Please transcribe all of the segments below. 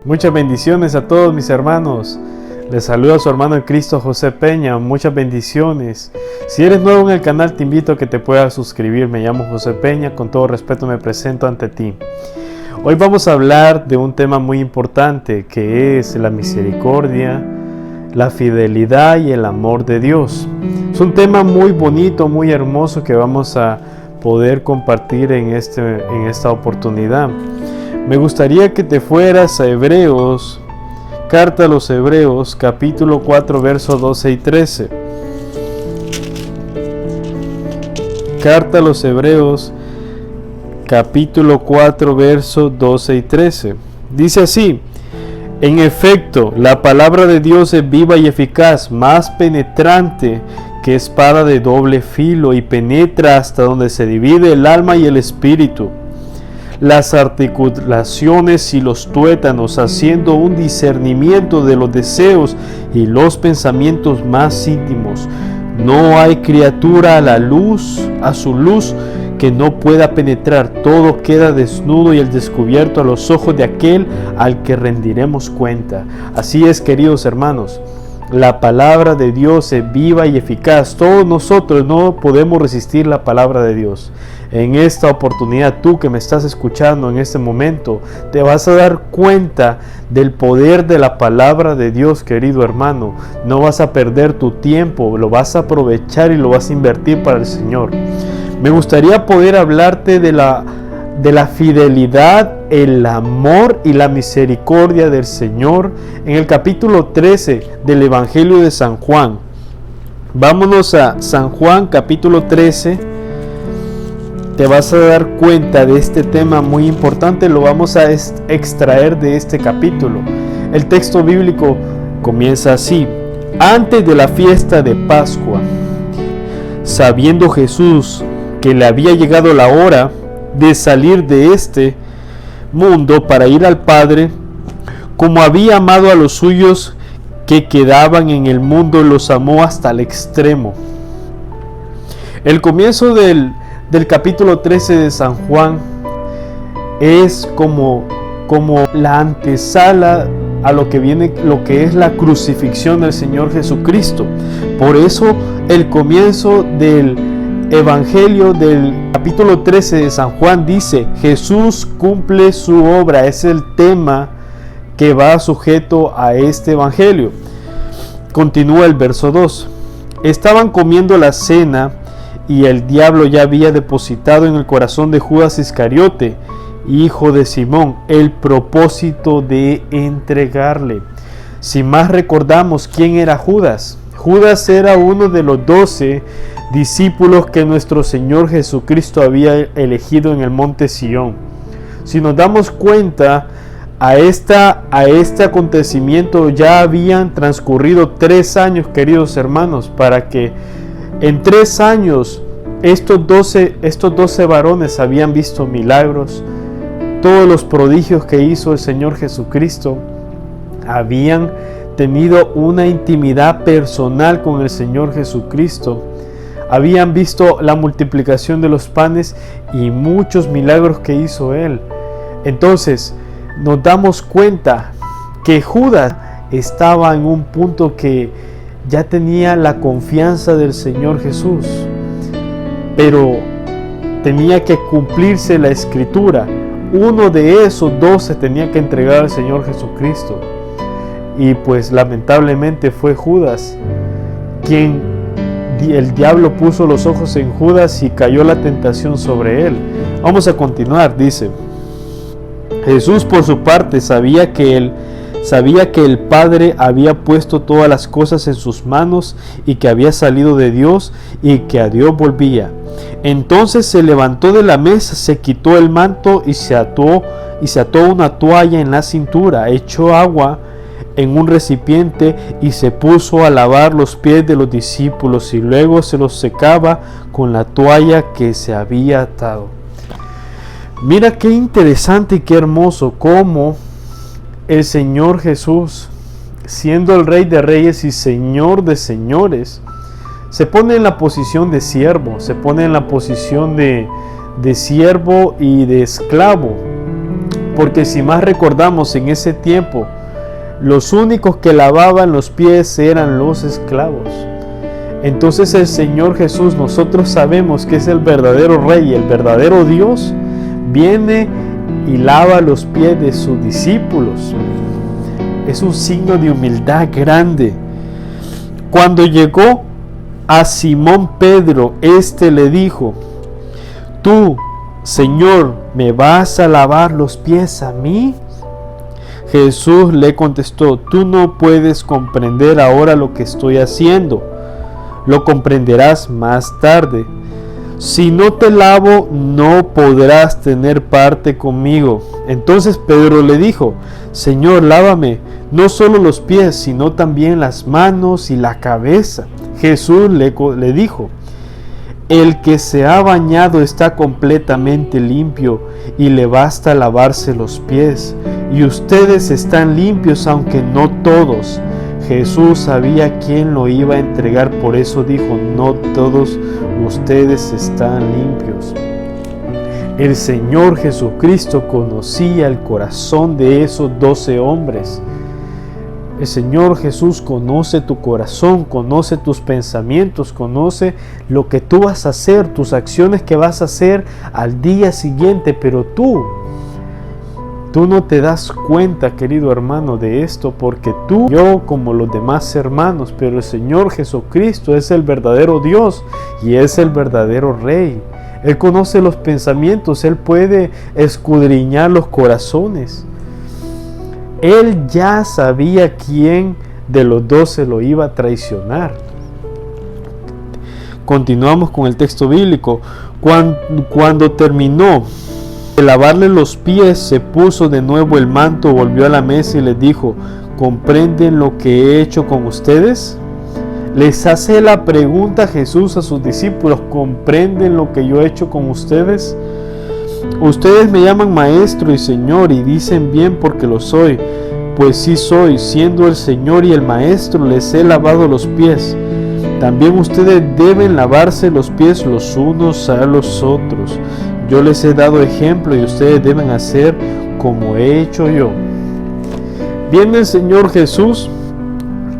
Muchas bendiciones a todos mis hermanos. Les saluda a su hermano en Cristo, José Peña. Muchas bendiciones. Si eres nuevo en el canal, te invito a que te puedas suscribir. Me llamo José Peña. Con todo respeto me presento ante ti. Hoy vamos a hablar de un tema muy importante, que es la misericordia, la fidelidad y el amor de Dios. Es un tema muy bonito, muy hermoso, que vamos a poder compartir en esta oportunidad. Me gustaría que te fueras a Hebreos, carta a los Hebreos, capítulo 4, versos 12 y 13. Carta a los Hebreos, capítulo 4, versos 12 y 13. Dice así: en efecto, la palabra de Dios es viva y eficaz, más penetrante que espada de doble filo, y penetra hasta donde se divide el alma y el espíritu, las articulaciones y los tuétanos, haciendo un discernimiento de los deseos y los pensamientos más íntimos. No hay criatura a su luz que no pueda penetrar. Todo queda desnudo y al descubierto a los ojos de aquel al que rendiremos cuenta. Así es, queridos hermanos, la palabra de Dios es viva y eficaz. Todos nosotros no podemos resistir la palabra de Dios. En esta oportunidad, tú que me estás escuchando en este momento, te vas a dar cuenta del poder de la palabra de Dios, querido hermano. No vas a perder tu tiempo, lo vas a aprovechar y lo vas a invertir para el Señor. Me gustaría poder hablarte de la fidelidad, el amor y la misericordia del Señor en el capítulo 13 del Evangelio de San Juan. Vámonos a San Juan capítulo 13. Te vas a dar cuenta de este tema muy importante. Lo vamos a extraer de este capítulo. El texto bíblico comienza así: antes de la fiesta de Pascua, sabiendo Jesús que le había llegado la hora de salir de este mundo para ir al Padre, como había amado a los suyos que quedaban en el mundo, los amó hasta el extremo. El comienzo del capítulo 13 de San Juan es como la antesala a lo que viene, lo que es la crucifixión del Señor Jesucristo. Por eso el comienzo del Evangelio del capítulo 13 de San Juan dice: Jesús cumple su obra. Es el tema que va sujeto a este Evangelio. Continúa el verso 2. Estaban comiendo la cena y el diablo ya había depositado en el corazón de Judas Iscariote, hijo de Simón, el propósito de entregarle. Si más recordamos quién era Judas. Judas era uno de los 12 discípulos que nuestro Señor Jesucristo había elegido en el monte Sión. Si nos damos cuenta, a este acontecimiento ya habían transcurrido 3 años, queridos hermanos, para que en 3 años estos 12 varones habían visto milagros. Todos los prodigios que hizo el Señor Jesucristo, habían tenido una intimidad personal con el Señor Jesucristo. Habían visto la multiplicación de los panes y muchos milagros que hizo Él. Entonces nos damos cuenta que Judas estaba en un punto que ya tenía la confianza del Señor Jesús, pero tenía que cumplirse la Escritura. Uno de esos 12 tenía que entregar al Señor Jesucristo, y pues lamentablemente fue Judas quien el diablo puso los ojos en Judas y cayó la tentación sobre él. Vamos a continuar. Dice: Jesús por su parte sabía que el Padre había puesto todas las cosas en sus manos y que había salido de Dios y que a Dios volvía. Entonces se levantó de la mesa, se quitó el manto y se ató una toalla en la cintura, echó agua en un recipiente y se puso a lavar los pies de los discípulos y luego se los secaba con la toalla que se había atado. Mira qué interesante y qué hermoso cómo el Señor Jesús, siendo el Rey de Reyes y Señor de Señores, se pone en la posición de siervo, se pone en la posición de siervo y de esclavo. Porque si más recordamos, en ese tiempo, los únicos que lavaban los pies eran los esclavos. Entonces el Señor Jesús, nosotros sabemos que es el verdadero Rey, el verdadero Dios, viene y lava los pies de sus discípulos. Es un signo de humildad grande. Cuando llegó a Simón Pedro, éste le dijo: ¿Tú, Señor, me vas a lavar los pies a mí? Jesús le contestó: tú no puedes comprender ahora lo que estoy haciendo, lo comprenderás más tarde. Si no te lavo, no podrás tener parte conmigo. Entonces Pedro le dijo: Señor, lávame no solo los pies, sino también las manos y la cabeza. Jesús le dijo: el que se ha bañado está completamente limpio y le basta lavarse los pies. Y ustedes están limpios, aunque no todos. Jesús sabía quién lo iba a entregar, por eso dijo: no todos ustedes están limpios. El Señor Jesucristo conocía el corazón de esos 12 hombres. El Señor Jesús conoce tu corazón, conoce tus pensamientos, conoce lo que tú vas a hacer, tus acciones que vas a hacer al día siguiente, pero tú no te das cuenta, querido hermano, de esto, porque yo como los demás hermanos, pero el Señor Jesucristo es el verdadero Dios y es el verdadero Rey. Él conoce los pensamientos, Él puede escudriñar los corazones. Él ya sabía quién de los 12 lo iba a traicionar. Continuamos con el texto bíblico. Cuando terminó de lavarle los pies, se puso de nuevo el manto, volvió a la mesa y les dijo: ¿comprenden lo que he hecho con ustedes? Les hace la pregunta Jesús a sus discípulos: ¿comprenden lo que yo he hecho con ustedes? Ustedes me llaman maestro y señor y dicen bien porque lo soy, pues sí soy. Siendo el Señor y el maestro, les he lavado los pies. También ustedes deben lavarse los pies los unos a los otros. Yo les he dado ejemplo y ustedes deben hacer como he hecho yo. Viene el Señor Jesús,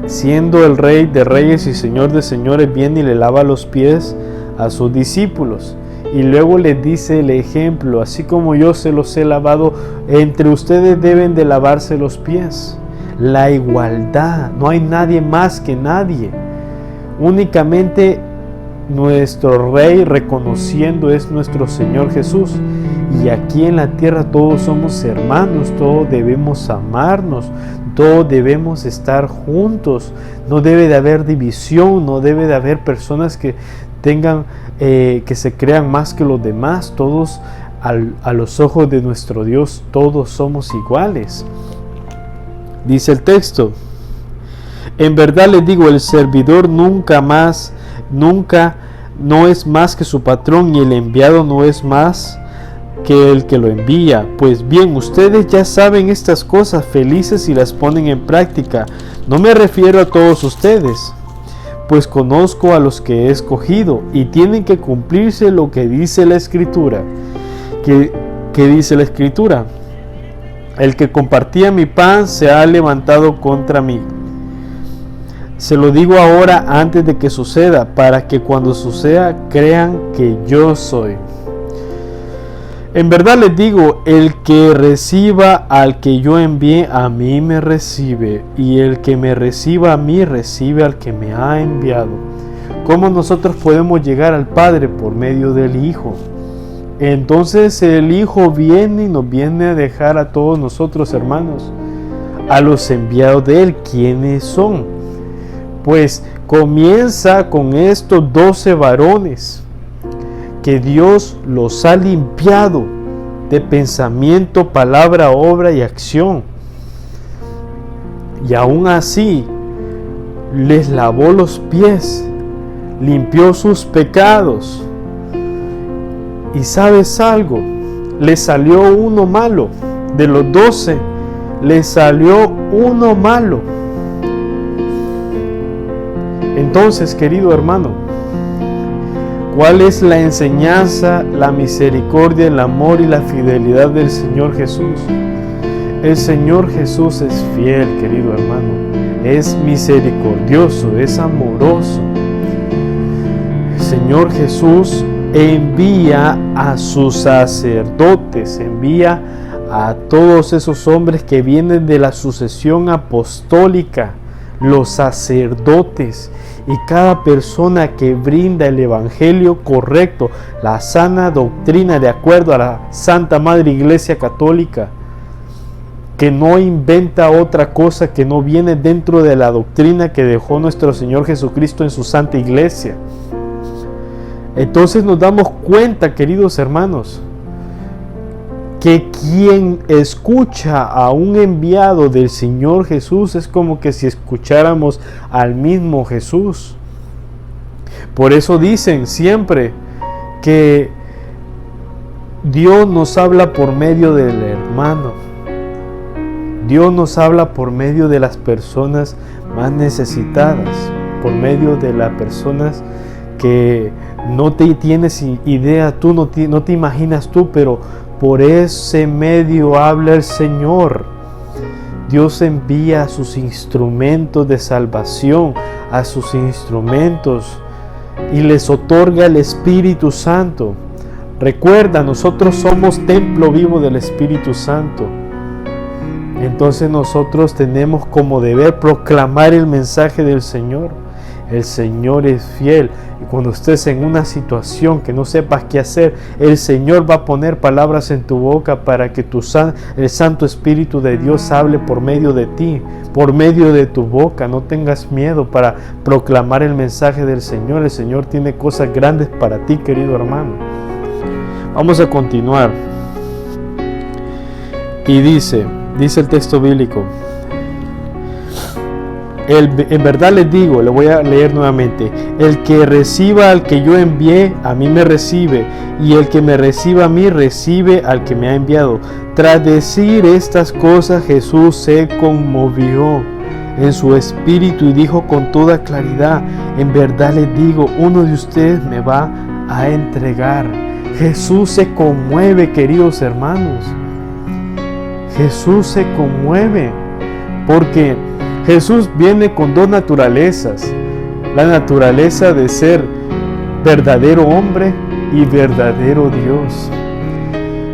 siendo el Rey de Reyes y Señor de Señores, viene y le lava los pies a sus discípulos. Y luego les dice el ejemplo: así como yo se los he lavado, entre ustedes deben de lavarse los pies. La igualdad, no hay nadie más que nadie. Únicamente nuestro Rey reconociendo es nuestro Señor Jesús. Y aquí en la tierra todos somos hermanos, todos debemos amarnos, todos debemos estar juntos. No debe de haber división, no debe de haber personas que tengan que se crean más que los demás. Todos a los ojos de nuestro Dios, todos somos iguales. Dice el texto: en verdad les digo, el servidor nunca no es más que su patrón, y el enviado no es más que el que lo envía. Pues bien, ustedes ya saben estas cosas, felices si las ponen en práctica. No me refiero a todos ustedes, pues conozco a los que he escogido y tienen que cumplirse lo que dice la Escritura. ¿Qué dice la Escritura? El que compartía mi pan se ha levantado contra mí. Se lo digo ahora antes de que suceda, para que cuando suceda crean que yo soy. En verdad les digo, el que reciba al que yo envié, a mí me recibe, y el que me reciba a mí, recibe al que me ha enviado. ¿Cómo nosotros podemos llegar al Padre? Por medio del Hijo. Entonces el Hijo viene y nos viene a dejar a todos nosotros, hermanos, a los enviados de Él. ¿Quiénes son? Pues comienza con estos 12 varones que Dios los ha limpiado de pensamiento, palabra, obra y acción. Y aún así les lavó los pies, limpió sus pecados. Y ¿sabes algo? Le salió uno malo. De los 12, le salió uno malo. Entonces, querido hermano, ¿Cuál es la enseñanza, la misericordia, el amor y la fidelidad del Señor Jesús? El Señor Jesús es fiel, querido hermano. Es misericordioso, es amoroso. El Señor Jesús envía a sus sacerdotes, envía a todos esos hombres que vienen de la sucesión apostólica, los sacerdotes, y cada persona que brinda el evangelio correcto, la sana doctrina de acuerdo a la Santa Madre Iglesia Católica, que no inventa otra cosa que no viene dentro de la doctrina que dejó nuestro Señor Jesucristo en su Santa Iglesia. Entonces nos damos cuenta, queridos hermanos, que quien escucha a un enviado del Señor Jesús es como que si escucháramos al mismo Jesús. Por eso dicen siempre que Dios nos habla por medio del hermano. Dios nos habla por medio de las personas más necesitadas, por medio de las personas que no te tienes idea, tú no te imaginas tú, pero por ese medio habla el Señor. Dios envía a sus instrumentos de salvación, a sus instrumentos, y les otorga el Espíritu Santo. Recuerda, nosotros somos templo vivo del Espíritu Santo. Entonces nosotros tenemos como deber proclamar el mensaje del Señor. El Señor es fiel, y cuando estés en una situación que no sepas qué hacer, el Señor va a poner palabras en tu boca para que el Santo Espíritu de Dios hable por medio de ti, por medio de tu boca. No tengas miedo para proclamar el mensaje del Señor. El Señor tiene cosas grandes para ti, querido hermano. Vamos a continuar. Y dice el texto bíblico: en verdad les digo, le voy a leer nuevamente: el que reciba al que yo envié, a mí me recibe, y el que me reciba a mí, recibe al que me ha enviado. Tras decir estas cosas, Jesús se conmovió en su espíritu y dijo con toda claridad: en verdad les digo, uno de ustedes me va a entregar. Jesús se conmueve, queridos hermanos. Jesús se conmueve porque Jesús viene con dos naturalezas: la naturaleza de ser verdadero hombre y verdadero Dios.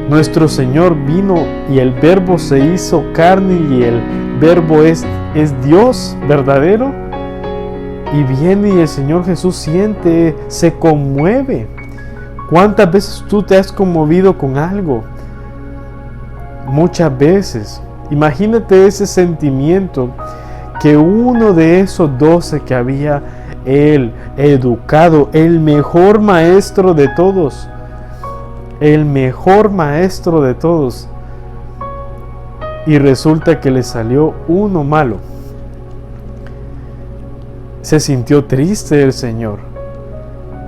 Nuestro Señor vino y el Verbo se hizo carne, y el Verbo es Dios verdadero, y viene y el Señor Jesús siente, se conmueve. ¿Cuántas veces tú te has conmovido con algo? Muchas veces. Imagínate ese sentimiento que uno de esos 12 que había él educado, el mejor maestro de todos, y resulta que le salió uno malo. Se sintió triste el Señor,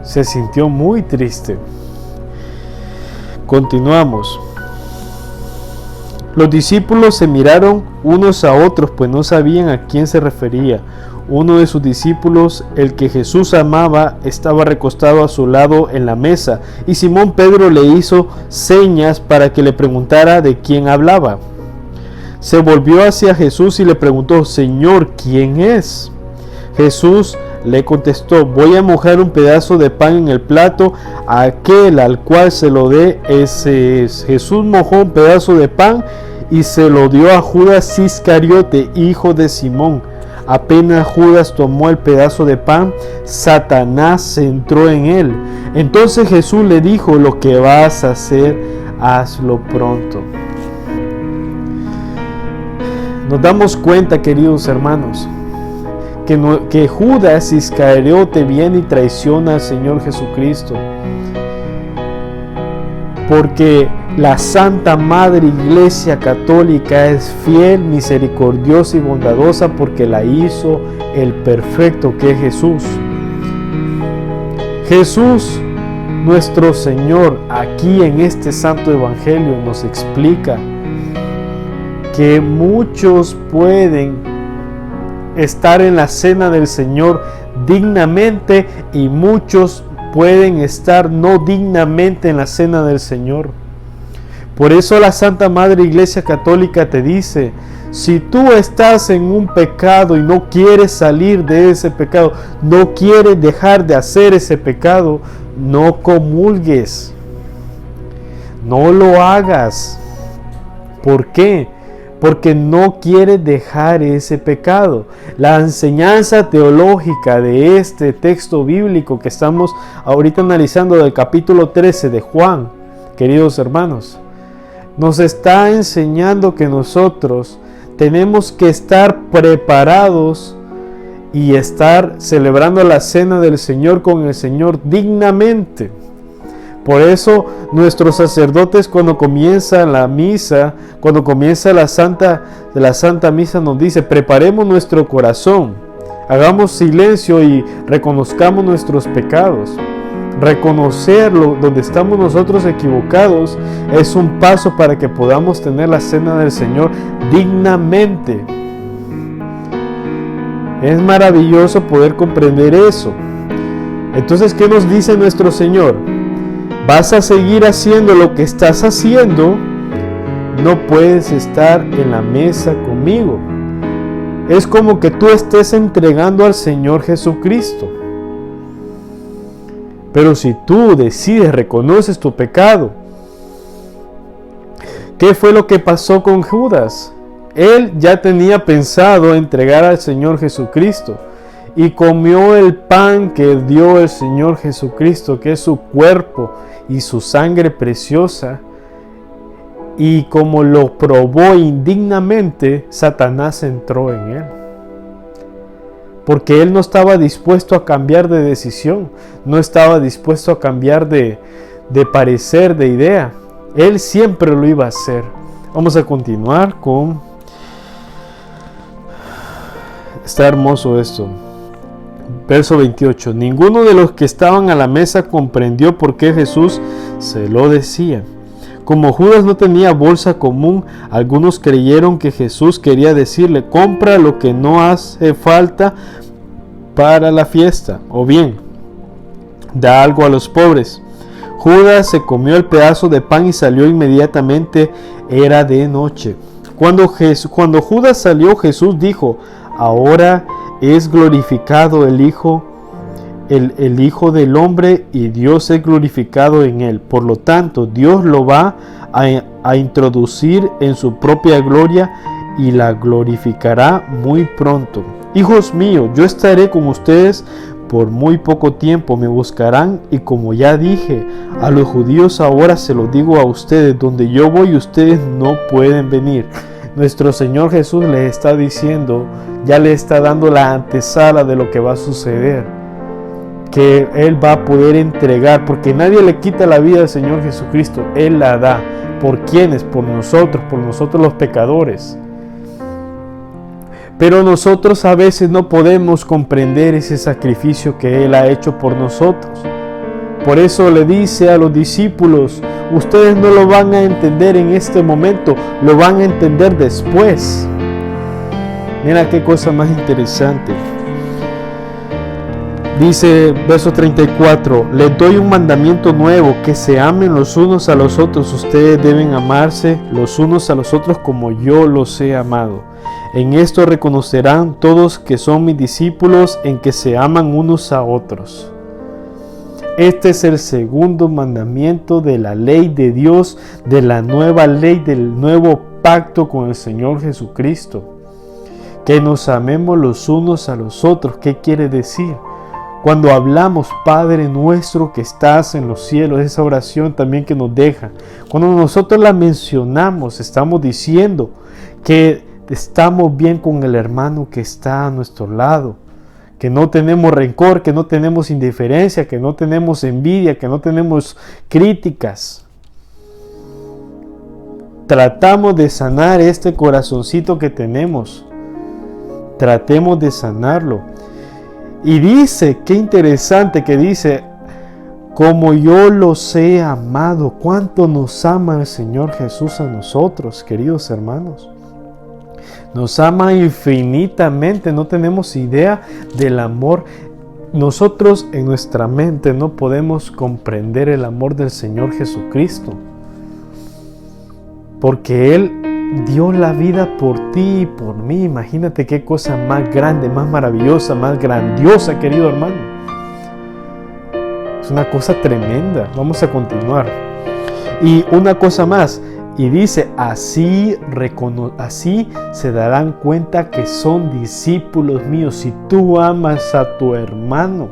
se sintió muy triste. Continuamos. Los discípulos se miraron unos a otros, pues no sabían a quién se refería. Uno de sus discípulos, el que Jesús amaba, estaba recostado a su lado en la mesa, y Simón Pedro le hizo señas para que le preguntara de quién hablaba. Se volvió hacia Jesús y le preguntó: Señor, ¿quién es? Jesús le contestó: voy a mojar un pedazo de pan en el plato, aquel al cual se lo dé, ese es. Jesús mojó un pedazo de pan y se lo dio a Judas Iscariote, hijo de Simón. Apenas Judas tomó el pedazo de pan, Satanás entró en él. Entonces Jesús le dijo: lo que vas a hacer, hazlo pronto. Nos damos cuenta, queridos hermanos, que Judas Iscariote viene y traiciona al Señor Jesucristo, porque la Santa Madre Iglesia Católica es fiel, misericordiosa y bondadosa, porque la hizo el perfecto que es Jesús. Jesús, nuestro Señor, aquí en este Santo Evangelio nos explica que muchos pueden estar en la cena del Señor dignamente y muchos pueden estar no dignamente en la cena del Señor. Por eso la Santa Madre Iglesia Católica te dice: si tú estás en un pecado y no quieres salir de ese pecado, no quieres dejar de hacer ese pecado, no comulgues, no lo hagas. ¿Por qué? Porque no quieres dejar ese pecado. La enseñanza teológica de este texto bíblico que estamos ahorita analizando del capítulo 13 de Juan, queridos hermanos, nos está enseñando que nosotros tenemos que estar preparados y estar celebrando la cena del Señor con el Señor dignamente. Por eso nuestros sacerdotes, cuando comienza la misa, cuando comienza la Santa Misa, nos dice: preparemos nuestro corazón, hagamos silencio y reconozcamos nuestros pecados. Reconocerlo donde estamos nosotros equivocados es un paso para que podamos tener la cena del Señor dignamente. Es maravilloso poder comprender eso. Entonces, ¿qué nos dice nuestro Señor? Vas a seguir haciendo lo que estás haciendo, no puedes estar en la mesa conmigo. Es como que tú estés entregando al Señor Jesucristo. Pero si tú decides, reconoces tu pecado, ¿qué fue lo que pasó con Judas? Él ya tenía pensado entregar al Señor Jesucristo y comió el pan que dio el Señor Jesucristo, que es su cuerpo y su sangre preciosa, y como lo probó indignamente, Satanás entró en él. Porque él no estaba dispuesto a cambiar de decisión, no estaba dispuesto a cambiar de parecer, de idea. Él siempre lo iba a hacer. Vamos a continuar con... Está hermoso esto. Verso 28. Ninguno de los que estaban a la mesa comprendió por qué Jesús se lo decía. Como Judas no tenía bolsa común, algunos creyeron que Jesús quería decirle: compra lo que no hace falta para la fiesta, o bien, da algo a los pobres. Judas se comió el pedazo de pan y salió inmediatamente. Era de noche. Cuando Judas salió, Jesús dijo: ahora es glorificado el Hijo del Hombre, y Dios es glorificado en él. Por lo tanto, Dios lo va a introducir en su propia gloria y la glorificará muy pronto. Hijos míos, yo estaré con ustedes por muy poco tiempo. Me buscarán, y como ya dije a los judíos, ahora se lo digo a ustedes: donde yo voy, ustedes no pueden venir. Nuestro Señor Jesús les está diciendo, ya le está dando la antesala de lo que va a suceder, que Él va a poder entregar, porque nadie le quita la vida al Señor Jesucristo, Él la da. ¿Por quiénes? Por nosotros los pecadores. Pero nosotros a veces no podemos comprender ese sacrificio que Él ha hecho por nosotros. Por eso le dice a los discípulos: ustedes no lo van a entender en este momento, lo van a entender después. Mira qué cosa más interesante. Dice verso 34: les doy un mandamiento nuevo, que se amen los unos a los otros. Ustedes deben amarse los unos a los otros como yo los he amado. En esto reconocerán todos que son mis discípulos, en que se aman unos a otros. Este es el segundo mandamiento de la ley de Dios, de la nueva ley, del nuevo pacto con el Señor Jesucristo. Que nos amemos los unos a los otros. ¿Qué quiere decir? Cuando hablamos Padre nuestro que estás en los cielos, esa oración también que nos deja, cuando nosotros la mencionamos, estamos diciendo que estamos bien con el hermano que está a nuestro lado, que no tenemos rencor, que no tenemos indiferencia, que no tenemos envidia, que no tenemos críticas. Tratamos de sanar este corazoncito que tenemos. Tratemos de sanarlo. Y dice, qué interesante que dice: como yo los he amado. ¿Cuánto nos ama el Señor Jesús a nosotros, queridos hermanos? Nos ama infinitamente. No tenemos idea del amor nosotros en nuestra mente no podemos comprender el amor del Señor Jesucristo, porque Él dio la vida por ti y por mí. Imagínate qué cosa más grande, más maravillosa, más grandiosa, querido hermano. Es una cosa tremenda. Vamos a continuar. Y una cosa más, y dice, así se darán cuenta que son discípulos míos. Si tú amas a tu hermano,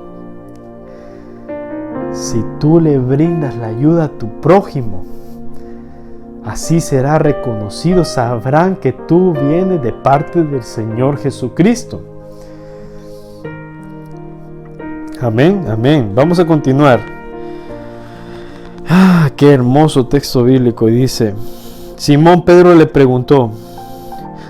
si tú le brindas la ayuda a tu prójimo, así será reconocido, sabrán que tú vienes de parte del Señor Jesucristo. Amén, amén. Vamos a continuar. Qué hermoso texto bíblico. Y dice, Simón Pedro le preguntó,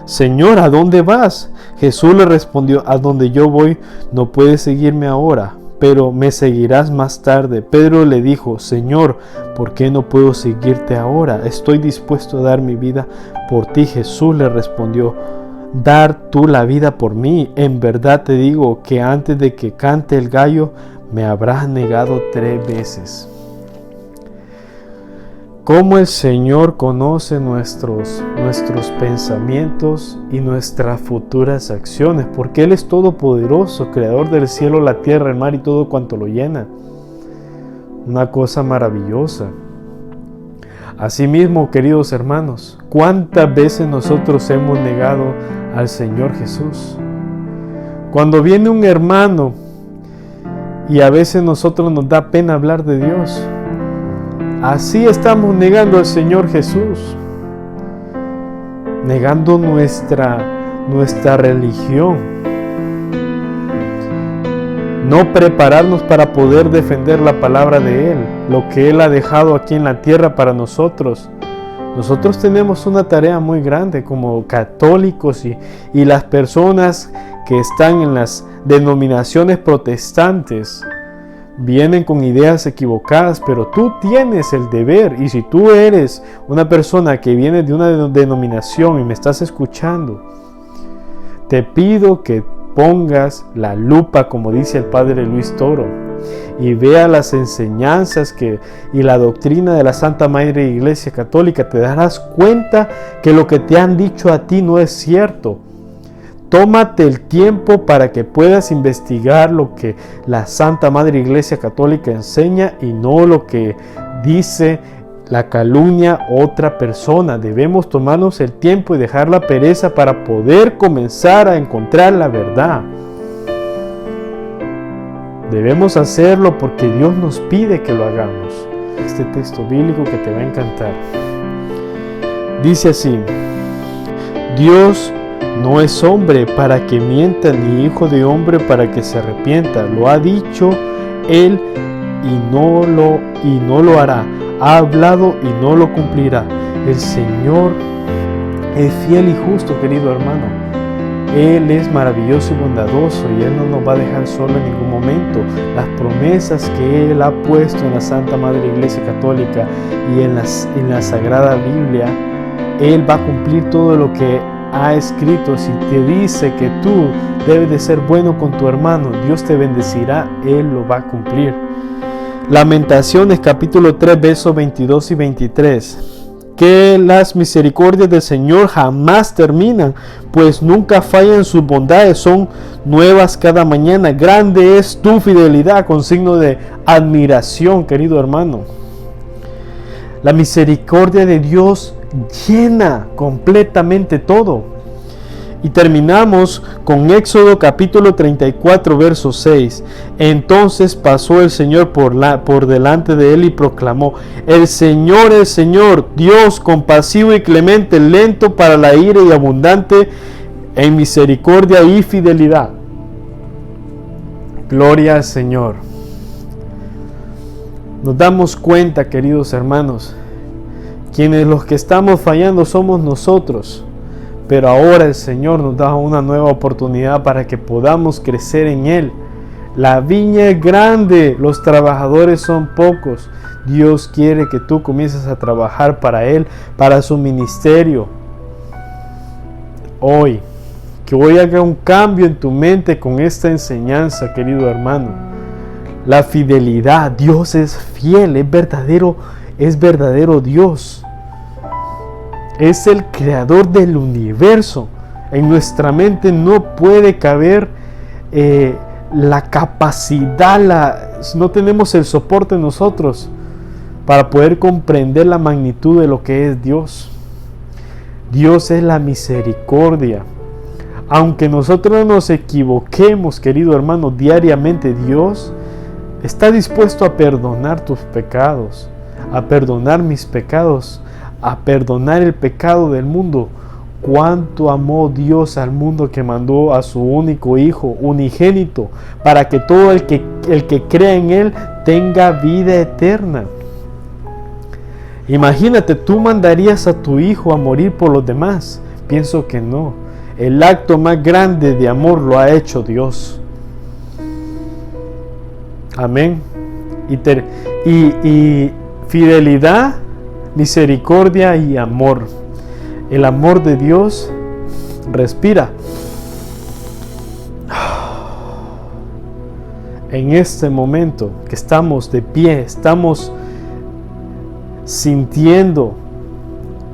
Señor, ¿a dónde vas? Jesús le respondió, a donde yo voy no puedes seguirme ahora, pero me seguirás más tarde. Pedro le dijo, Señor, ¿por qué no puedo seguirte ahora? Estoy dispuesto a dar mi vida por ti. Jesús le respondió, ¿dar tú la vida por mí? En verdad te digo que antes de que cante el gallo, me habrás negado 3 veces. Cómo el Señor conoce nuestros pensamientos y nuestras futuras acciones, porque Él es todopoderoso, creador del cielo, la tierra, el mar y todo cuanto lo llena. Una cosa maravillosa. Asimismo, queridos hermanos, ¿cuántas veces nosotros hemos negado al Señor Jesús? Cuando viene un hermano y a veces nosotros nos da pena hablar de Dios, así estamos negando al Señor Jesús, negando nuestra religión. No prepararnos para poder defender la palabra de Él, lo que Él ha dejado aquí en la tierra para nosotros. Nosotros tenemos una tarea muy grande como católicos y las personas que están en las denominaciones protestantes. Vienen con ideas equivocadas, pero tú tienes el deber, y si tú eres una persona que viene de una denominación y me estás escuchando, te pido que pongas la lupa, como dice el Padre Luis Toro, y vea las enseñanzas y la doctrina de la Santa Madre Iglesia Católica. Te darás cuenta que lo que te han dicho a ti no es cierto. Tómate el tiempo para que puedas investigar lo que la Santa Madre Iglesia Católica enseña y no lo que dice la calumnia otra persona. Debemos tomarnos el tiempo y dejar la pereza para poder comenzar a encontrar la verdad. Debemos hacerlo porque Dios nos pide que lo hagamos. Este texto bíblico que te va a encantar. Dice así, Dios no es hombre para que mienta, ni hijo de hombre para que se arrepienta. Lo ha dicho Él y no lo hará. Ha hablado y no lo cumplirá. El Señor es fiel y justo, querido hermano. Él es maravilloso y bondadoso y Él no nos va a dejar solo en ningún momento. Las promesas que Él ha puesto en la Santa Madre Iglesia Católica y en la Sagrada Biblia, Él va a cumplir todo lo que ha escrito. Si te dice que tú debes de ser bueno con tu hermano, Dios te bendecirá, Él lo va a cumplir. Lamentaciones capítulo 3 versos 22 y 23. Que las misericordias del Señor jamás terminan, pues nunca fallan sus bondades, son nuevas cada mañana. Grande es tu fidelidad, con signo de admiración, querido hermano. La misericordia de Dios llena completamente todo. Y terminamos con Éxodo capítulo 34 verso 6. Entonces pasó el Señor por delante de él y proclamó: el Señor, Dios compasivo y clemente, lento para la ira y abundante en misericordia y fidelidad. Gloria al Señor. Nos damos cuenta, queridos hermanos, quienes los que estamos fallando somos nosotros. Pero ahora el Señor nos da una nueva oportunidad para que podamos crecer en Él. La viña es grande, los trabajadores son pocos. Dios quiere que tú comiences a trabajar para Él, para su ministerio. Hoy, que hoy haga un cambio en tu mente con esta enseñanza, querido hermano. La fidelidad, Dios es fiel, es verdadero Dios. Es el creador del universo. En nuestra mente no puede caber la capacidad, no tenemos el soporte nosotros para poder comprender la magnitud de lo que es Dios. Dios es la misericordia. Aunque nosotros nos equivoquemos, querido hermano, diariamente, Dios está dispuesto a perdonar tus pecados, a perdonar mis pecados, a perdonar el pecado del mundo. Cuánto amó Dios al mundo que mandó a su único Hijo, unigénito, para que todo el que crea en Él tenga vida eterna. Imagínate, ¿tú mandarías a tu hijo a morir por los demás? Pienso que no. El acto más grande de amor lo ha hecho Dios. Amén. Y fidelidad, misericordia y amor. El amor de Dios respira. En este momento que estamos de pie, estamos sintiendo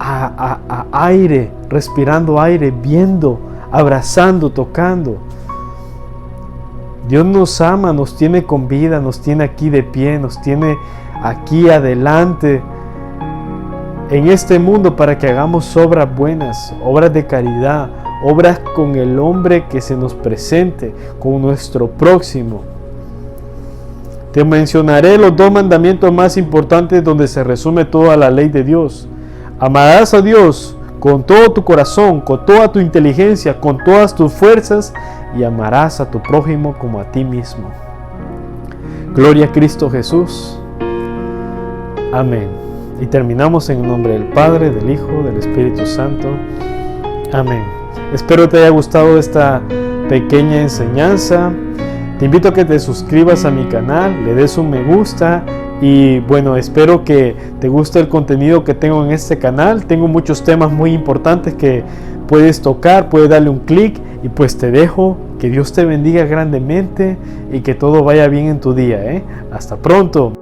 a aire, respirando aire, viendo, abrazando, tocando. Dios nos ama, nos tiene con vida, nos tiene aquí de pie, nos tiene aquí adelante en este mundo para que hagamos obras buenas, obras de caridad, obras con el hombre que se nos presente, con nuestro próximo. Te mencionaré los 2 mandamientos más importantes donde se resume toda la ley de Dios. Amarás a Dios con todo tu corazón, con toda tu inteligencia, con todas tus fuerzas, y amarás a tu prójimo como a ti mismo. Gloria a Cristo Jesús. Amén. Y terminamos en el nombre del Padre, del Hijo, del Espíritu Santo. Amén. Espero te haya gustado esta pequeña enseñanza. Te invito a que te suscribas a mi canal, le des un me gusta y bueno, espero que te guste el contenido que tengo en este canal. Tengo muchos temas muy importantes que puedes tocar, puedes darle un clic y pues te dejo. Que Dios te bendiga grandemente y que todo vaya bien en tu día. Hasta pronto.